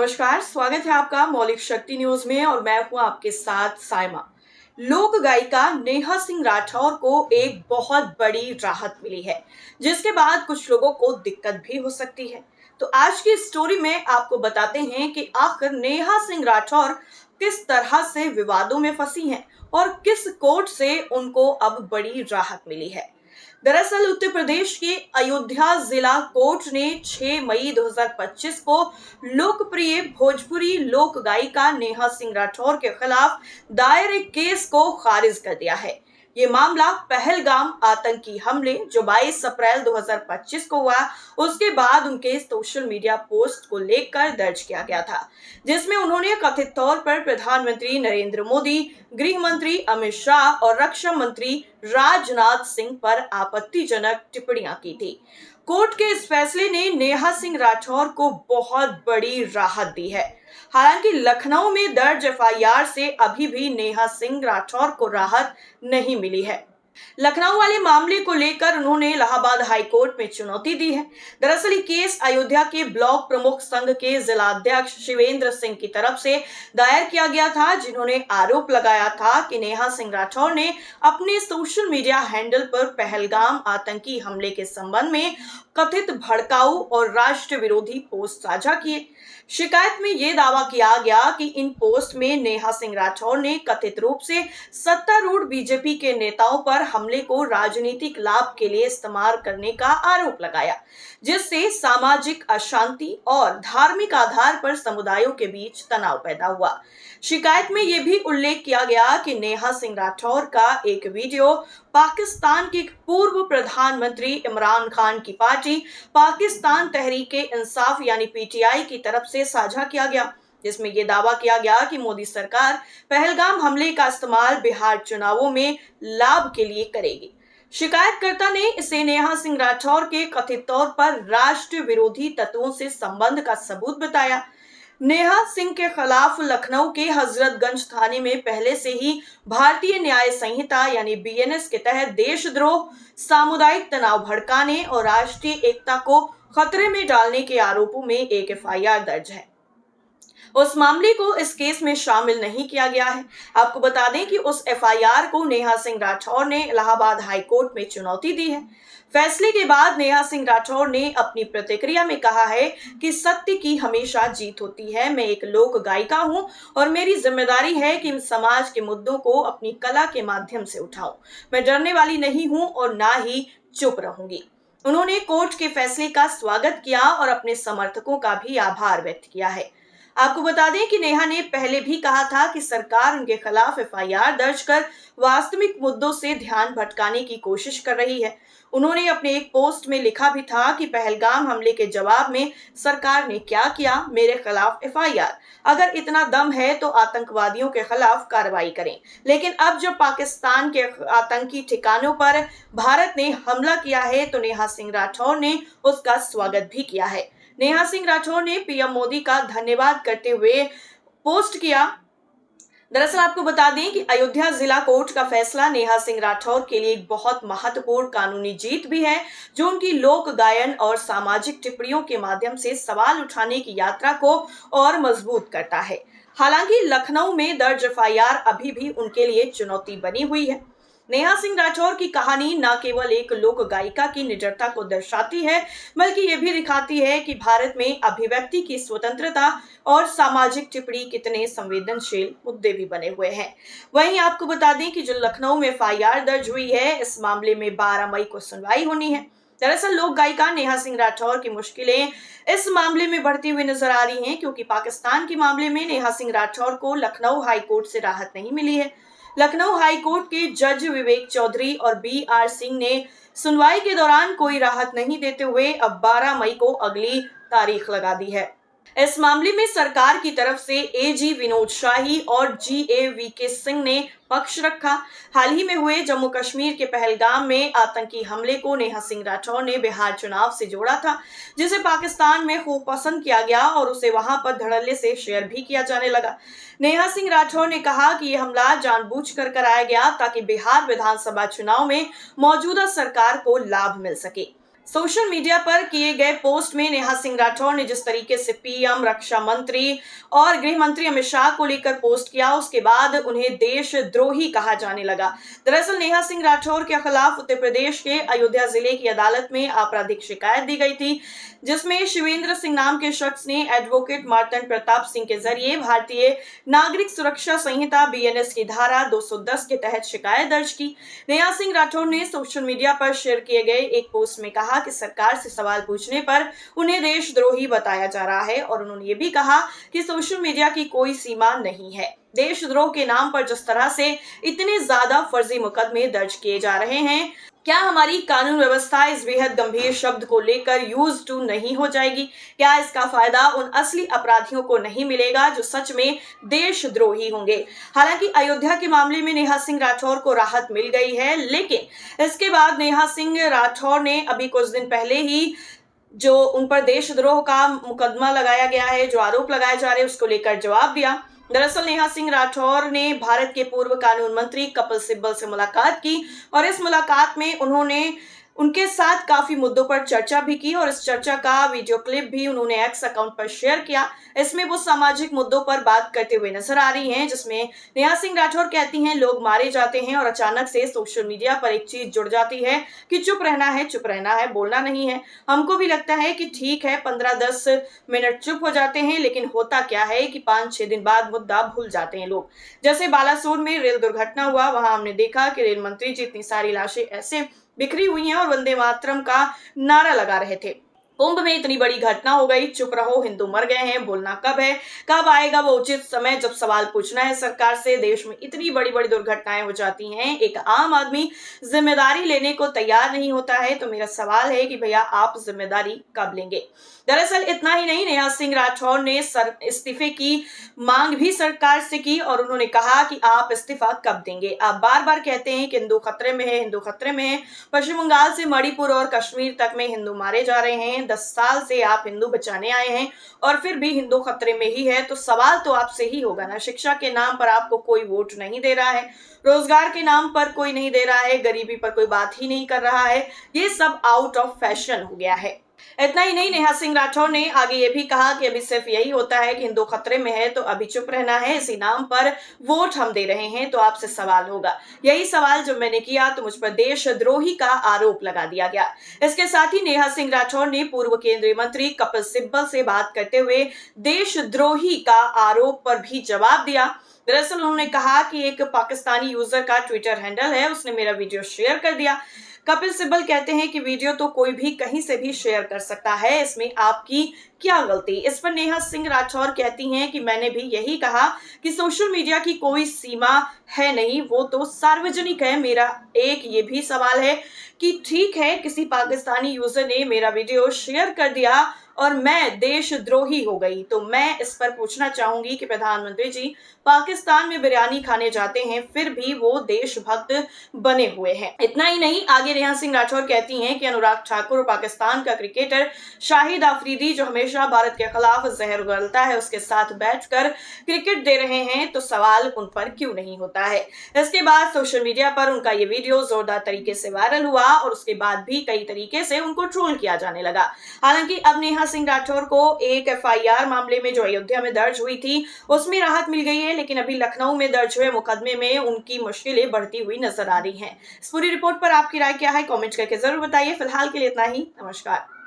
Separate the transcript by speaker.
Speaker 1: नमस्कार, स्वागत है आपका मौलिक शक्ति न्यूज में और मैं हूं आपके साथ साइमा। लोक गायिका नेहा सिंह राठौर को एक बहुत बड़ी राहत मिली है, जिसके बाद कुछ लोगों को दिक्कत भी हो सकती है। तो आज की स्टोरी में आपको बताते हैं कि आखिर नेहा सिंह राठौर किस तरह से विवादों में फंसी हैं और किस कोर्ट से उनको अब बड़ी राहत मिली है। दरअसल उत्तर प्रदेश के अयोध्या जिला कोर्ट ने 6 मई 2025 को लोकप्रिय भोजपुरी लोक गायिका नेहा सिंह राठौर के खिलाफ दायर एक केस को खारिज कर दिया है। ये मामला पहलगाम आतंकी हमले जो 22 अप्रैल 2025 को हुआ, उसके बाद उनके सोशल मीडिया पोस्ट को लेकर दर्ज किया गया था, जिसमें उन्होंने कथित तौर पर प्रधानमंत्री नरेंद्र मोदी, गृह मंत्री अमित शाह और रक्षा मंत्री राजनाथ सिंह पर आपत्तिजनक टिप्पणियां की थी। कोर्ट के इस फैसले ने नेहा सिंह राठौर को बहुत बड़ी राहत दी है। हालांकि लखनऊ में दर्ज एफआईआर से अभी भी नेहा सिंह राठौर को राहत नहीं मिली है। लखनऊ वाले मामले को लेकर उन्होंने इलाहाबाद हाई कोर्ट में चुनौती दी है। दरअसल ये केस अयोध्या के ब्लॉक प्रमुख संघ के जिलाध्यक्ष शिवेंद्र सिंह की तरफ से दायर किया गया था, जिन्होंने आरोप लगाया था कि नेहा सिंह राठौर ने अपने सोशल मीडिया हैंडल पर पहलगाम आतंकी हमले के संबंध में कथित भड़काऊ और राष्ट्र विरोधी पोस्ट साझा किए। शिकायत में यह दावा किया गया कि इन पोस्ट में नेहा सिंह राठौर ने कथित रूप से सत्तारूढ़ बीजेपी के नेताओं पर हमले को राजनीतिक लाभ के लिए इस्तेमाल करने का आरोप लगाया, जिससे सामाजिक अशांति और धार्मिक आधार पर समुदायों के बीच तनाव पैदा हुआ। शिकायत में यह भी उल्लेख किया गया कि नेहा सिंह राठौर का एक वीडियो पाकिस्तान के पूर्व प्रधानमंत्री इमरान खान की पार्टी पाकिस्तान तहरीके इंसाफ यानी पीटीआई की तरफ से साझा किया गया, जिसमें यह दावा किया गया कि मोदी सरकार पहलगाम हमले का इस्तेमाल बिहार चुनावों में लाभ के लिए करेगी। शिकायतकर्ता ने इसे नेहा सिंह राठौर के कथित तौर पर राष्ट्र विरोधी तत्वों से संबंध का सबूत बताया। नेहा सिंह के खिलाफ लखनऊ के हजरतगंज थाने में पहले से ही भारतीय न्याय संहिता यानी बीएनएस के तहत देशद्रोह, सामुदायिक तनाव भड़काने और राष्ट्रीय एकता को खतरे में डालने के आरोपों में एक एफआईआर दर्ज है। उस मामले को इस केस में शामिल नहीं किया गया है। आपको बता दें कि उस एफआईआर को नेहा सिंह राठौर ने इलाहाबाद हाई कोर्ट में चुनौती दी है। फैसले के बाद नेहा सिंह राठौर ने अपनी प्रतिक्रिया में कहा है कि सत्य की हमेशा जीत होती है। मैं एक लोक गायिका हूं और मेरी जिम्मेदारी है कि समाज के मुद्दों को अपनी कला के माध्यम से उठाऊं। मैं डरने वाली नहीं हूं और ना ही चुप रहूंगी। उन्होंने कोर्ट के फैसले का स्वागत किया और अपने समर्थकों का भी आभार व्यक्त किया है। आपको बता दें कि नेहा ने पहले भी कहा था कि सरकार उनके खिलाफ एफआईआर दर्ज कर वास्तविक मुद्दों से ध्यान भटकाने की कोशिश कर रही है। उन्होंने अपने एक पोस्ट में लिखा भी था कि पहलगाम हमले के जवाब में सरकार ने क्या किया, मेरे खिलाफ एफआईआर। अगर इतना दम है तो आतंकवादियों के खिलाफ कार्रवाई करें। लेकिन अब जब पाकिस्तान के आतंकी ठिकानों पर भारत ने हमला किया है तो नेहा सिंह राठौर ने उसका स्वागत भी किया है। नेहा सिंह राठौर ने पीएम मोदी का धन्यवाद करते हुए पोस्ट किया। दरअसल आपको बता दें कि अयोध्या जिला कोर्ट का फैसला नेहा सिंह राठौर के लिए एक बहुत महत्वपूर्ण कानूनी जीत भी है, जो उनकी लोक गायन और सामाजिक टिप्पणियों के माध्यम से सवाल उठाने की यात्रा को और मजबूत करता है। हालांकि लखनऊ में दर्ज एफआईआर अभी भी उनके लिए चुनौती बनी हुई है। नेहा सिंह राठौर की कहानी न केवल एक लोक गायिका की निडरता को दर्शाती है, बल्कि ये भी दिखाती है कि भारत में अभिव्यक्ति की स्वतंत्रता और सामाजिक टिप्पणी कितने संवेदनशील मुद्दे भी बने हुए हैं। वहीं आपको बता दें कि जो लखनऊ में एफआईआर दर्ज हुई है, इस मामले में 12 मई को सुनवाई होनी है। दरअसल लोक गायिका नेहा सिंह राठौर की मुश्किलें इस मामले में बढ़ती हुई नजर आ रही हैं, क्योंकि पाकिस्तान के मामले में नेहा सिंह राठौर को लखनऊ हाई कोर्ट से राहत नहीं मिली है। लखनऊ हाई कोर्ट के जज विवेक चौधरी और बीआर सिंह ने सुनवाई के दौरान कोई राहत नहीं देते हुए अब 12 मई को अगली तारीख लगा दी है। इस मामले में सरकार की तरफ से एजी विनोद शाही और जीए सिंह ने पक्ष रखा। हाल ही में हुए जम्मू कश्मीर के पहलगाम में आतंकी हमले को नेहा सिंह राठौर ने बिहार चुनाव से जोड़ा था, जिसे पाकिस्तान में खूब पसंद किया गया और उसे वहां पर धड़ल्ले से शेयर भी किया जाने लगा। नेहा सिंह राठौर ने कहा कि यह हमला जानबूझकर कराया गया ताकि बिहार विधानसभा चुनाव में मौजूदा सरकार को लाभ मिल सके। सोशल मीडिया पर किए गए पोस्ट में नेहा सिंह राठौर ने जिस तरीके से पीएम, रक्षा मंत्री और गृह मंत्री अमित शाह को लेकर पोस्ट किया, उसके बाद उन्हें देशद्रोही कहा जाने लगा। दरअसल नेहा सिंह राठौर के खिलाफ उत्तर प्रदेश के अयोध्या जिले की अदालत में आपराधिक शिकायत दी गई थी, जिसमें शिवेंद्र सिंह नाम के शख्स ने एडवोकेट मार्तंड प्रताप सिंह के जरिए भारतीय नागरिक सुरक्षा संहिता बीएनएस की धारा 210 के तहत शिकायत दर्ज की। नेहा सिंह राठौर ने सोशल मीडिया पर शेयर किए गए एक पोस्ट में कहा कि सरकार से सवाल पूछने पर उन्हें देशद्रोही बताया जा रहा है और उन्होंने ये भी कहा कि सोशल मीडिया की कोई सीमा नहीं है। देशद्रोह के नाम पर जिस तरह से इतने ज्यादा फर्जी मुकदमे दर्ज किए जा रहे हैं, क्या हमारी कानून व्यवस्था इस बेहद गंभीर शब्द को लेकर यूज टू नहीं हो जाएगी? क्या इसका फायदा उन असली अपराधियों को नहीं मिलेगा जो सच में देशद्रोही होंगे? हालांकि अयोध्या के मामले में नेहा सिंह राठौर को राहत मिल गई है, लेकिन इसके बाद नेहा सिंह राठौर ने अभी कुछ दिन पहले ही जो उन पर देशद्रोह का मुकदमा लगाया गया है, जो आरोप लगाए जा रहे हैं, उसको लेकर जवाब दिया। दरअसल नेहा सिंह राठौर ने भारत के पूर्व कानून मंत्री कपिल सिब्बल से मुलाकात की और इस मुलाकात में उन्होंने उनके साथ काफी मुद्दों पर चर्चा भी की और इस चर्चा का वीडियो क्लिप भी उन्होंने एक्स अकाउंट पर शेयर किया। इसमें वो सामाजिक मुद्दों पर बात करते हुए नजर आ रही हैं, जिसमें नेहा सिंह राठौर कहती हैं लोग मारे जाते हैं और अचानक से सोशल मीडिया पर एक चीज जुड़ जाती है कि चुप रहना है, बोलना नहीं है। हमको भी लगता है कि ठीक है, 15-10 मिनट चुप हो जाते हैं, लेकिन होता क्या है कि 5-6 दिन बाद मुद्दा भूल जाते हैं लोग। जैसे बालासोर में रेल दुर्घटना हुआ, वहां हमने देखा कि रेल मंत्री जी इतनी सारी लाशें ऐसे बिखरी हुई हैं और वंदे मातरम का नारा लगा रहे थे। कुंभ में इतनी बड़ी घटना हो गई, चुप रहो, हिंदू मर गए हैं, बोलना कब है? कब आएगा वो उचित समय जब सवाल पूछना है सरकार से? देश में इतनी बड़ी बड़ी दुर्घटनाएं हो जाती हैं, एक आम आदमी जिम्मेदारी लेने को तैयार नहीं होता है। तो मेरा सवाल है कि भैया आप जिम्मेदारी कब लेंगे? दरअसल इतना ही नहीं, नेहा सिंह राठौर ने इस्तीफे की मांग भी सरकार से की और उन्होंने कहा कि आप इस्तीफा कब देंगे? आप बार बार कहते हैं कि हिंदू खतरे में है, हिंदू खतरे में है। पश्चिम बंगाल से मणिपुर और कश्मीर तक में हिंदू मारे जा रहे हैं। 10 साल से आप हिंदू बचाने आए हैं और फिर भी हिंदू खतरे में ही है। तो सवाल तो आपसे ही होगा ना। शिक्षा के नाम पर आपको कोई वोट नहीं दे रहा है, रोजगार के नाम पर कोई नहीं दे रहा है, गरीबी पर कोई बात ही नहीं कर रहा है। ये सब आउट ऑफ फैशन हो गया है। इतना ही नहीं, नेहा सिंह राठौर ने आगे ये भी कहा कि अभी सिर्फ यही होता है कि हिंदू खतरे में है तो अभी चुप रहना है, इसी नाम पर वोट हम दे रहे हैं। तो आपसे सवाल होगा, यही सवाल जब मैंने किया तो मुझ पर देशद्रोही का आरोप लगा दिया गया। इसके साथ ही नेहा सिंह राठौर ने पूर्व केंद्रीय मंत्री कपिल सिब्बल से बात करते हुए देशद्रोही का आरोप पर भी जवाब दिया। दरअसल उन्होंने कहा कि एक पाकिस्तानी यूजर का ट्विटर हैंडल है, उसने मेरा वीडियो शेयर कर दिया। कपिल सिब्बल कहते हैं कि वीडियो तो कोई भी कहीं से भी शेयर कर सकता है, इसमें आपकी क्या गलती? इस पर नेहा सिंह राठौर कहती हैं कि मैंने भी यही कहा कि सोशल मीडिया की कोई सीमा है नहीं, वो तो सार्वजनिक है। मेरा एक ये भी सवाल है कि ठीक है, किसी पाकिस्तानी यूजर ने मेरा वीडियो शेयर कर दिया और मैं देशद्रोही हो गई, तो मैं इस पर पूछना चाहूंगी कि प्रधानमंत्री जी पाकिस्तान में बिरयानी खाने जाते हैं, फिर भी वो देशभक्त बने हुए हैं। इतना ही नहीं, आगे नेहा सिंह राठौर कहती हैं कि अनुराग ठाकुर और पाकिस्तान का क्रिकेटर शाहिद अफरीदी जो हमेशा भारत के खिलाफ जहर उगलता है, उसके साथ बैठकर क्रिकेट दे रहे हैं, तो सवाल उन पर क्यों नहीं होता है? इसके बाद सोशल मीडिया पर उनका ये वीडियो जोरदार तरीके से वायरल हुआ और उसके बाद भी कई तरीके से उनको ट्रोल किया जाने लगा। हालांकि अब नेहा सिंह राठौर को एक एफआईआर मामले में जो अयोध्या में दर्ज हुई थी उसमें राहत मिल गई है, लेकिन अभी लखनऊ में दर्ज हुए मुकदमे में उनकी मुश्किलें बढ़ती हुई नजर आ रही हैं। इस पूरी रिपोर्ट पर आपकी राय क्या है? कमेंट करके जरूर बताइए। फिलहाल के लिए इतना ही। नमस्कार।